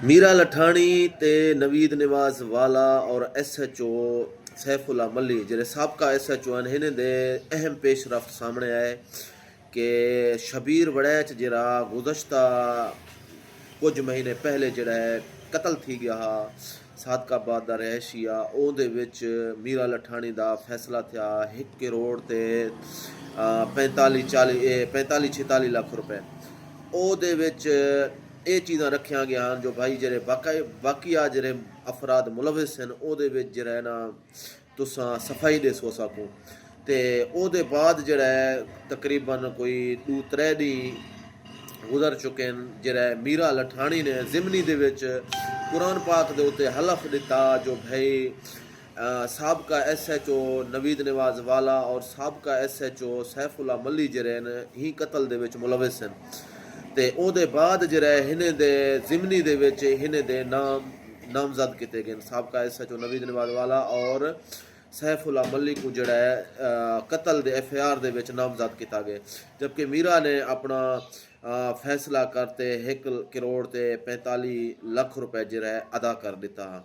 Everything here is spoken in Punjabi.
मीरा लठानी ते नवीद निवाज वाला और SHO सैफुल्ला मल्ली ਜਿਹੜੇ ਸਾਬਕਾ SHO ਹਨ ਇਹਨਾਂ ਦੇ ਅਹਿਮ ਪੇਸ਼ਰਫਤ ਸਾਹਮਣੇ ਆਏ ਕਿ ਸ਼ਬੀਰ ਵੜੈਚ ਜਿਹੜਾ ਗੁਜ਼ਸ਼ਤਾ ਕੁਝ ਮਹੀਨੇ ਪਹਿਲੇ ਜਿਹੜਾ ਹੈ ਕਤਲ ਥੀ ਗਿਆ ਸਾਦਕਾਬਾਦ ਦਾ ਰਹਿਸ਼ੀ ਆ ਉਹਦੇ ਵਿੱਚ ਮੀਰਾ ਲਠਾਣੀ ਦਾ ਫੈਸਲਾ ਥਿਆ 1 ਕਰੋੜ ਤੇ 45-46 ਲੱਖ ਰੁਪਏ ਉਹਦੇ ਵਿੱਚ ਇਹ ਚੀਜ਼ਾਂ ਰੱਖੀਆਂ ਗਿਆ ਹਨ ਜੋ ਭਾਈ ਜਿਹੜੇ ਬਾਕੀਆ ਜਿਹੜੇ ਅਫਰਾਦ ਮੁਲਵਿਸ ਹਨ ਉਹਦੇ ਵਿੱਚ ਜਿਹੜਾ ਨਾ ਤੁਸਾਂ ਸਫਾਈ ਦੇ ਸੋ ਸਕੋ ਤੇ ਉਹਦੇ ਬਾਅਦ ਜਿਹੜਾ ਹੈ ਤਕਰੀਬਨ ਕੋਈ 2-3 ਦਿਨ ਗੁਜ਼ਰ ਚੁੱਕੇ ਹਨ ਜਿਹੜਾ ਮੀਰਾ ਲਠਾਣੀ ਨੇ ਜ਼ਿਮਨੀ ਦੇ ਵਿੱਚ ਕੁਰਾਨ ਪਾਕ ਦੇ ਉੱਤੇ ਹਲਫ ਦਿੱਤਾ ਜੋ ਭਾਈ ਸਾਬਕਾ SHO ਨਵੀਦ ਨਿਵਾਜ਼ ਵਾਲਾ ਔਰ ਸਾਬਕਾ SHO ਸੈਫੁੱਲਾ ਮੱਲੀ ਜਿਹੜੇ ਨੇ ਹੀ ਕਤਲ ਦੇ ਵਿੱਚ ਮੁਲਵਿਸ ਹਨ ਤੇ ਉਹਦੇ ਬਾਅਦ ਜਿਹੜਾ ਇਹਨੇ ਦੇ ਜ਼ਿਮਨੀ ਦੇ ਵਿੱਚ ਇਹਨੇ ਦੇ ਨਾਮਜ਼ਦ ਕੀਤੇ ਗਏ ਸਾਬਕਾ SHO ਨਵੀਦ ਨਿਵਾਜ਼ ਵਾਲਾ ਔਰ ਸੈਫੁੱਲਾ ਮੱਲੀ ਨੂੰ ਜਿਹੜਾ ਹੈ ਕਤਲ ਦੇ FIR ਦੇ ਵਿੱਚ ਨਾਮਜ਼ਦ ਕੀਤਾ ਗਿਆ ਜਦਕਿ ਮੀਰਾ ਨੇ ਆਪਣਾ ਫੈਸਲਾ ਕਰਤੇ 1 ਕਰੋੜ ਤੇ 45 ਲੱਖ ਰੁਪਏ ਜਿਹੜਾ ਹੈ ਅਦਾ ਕਰ ਦਿੱਤਾ।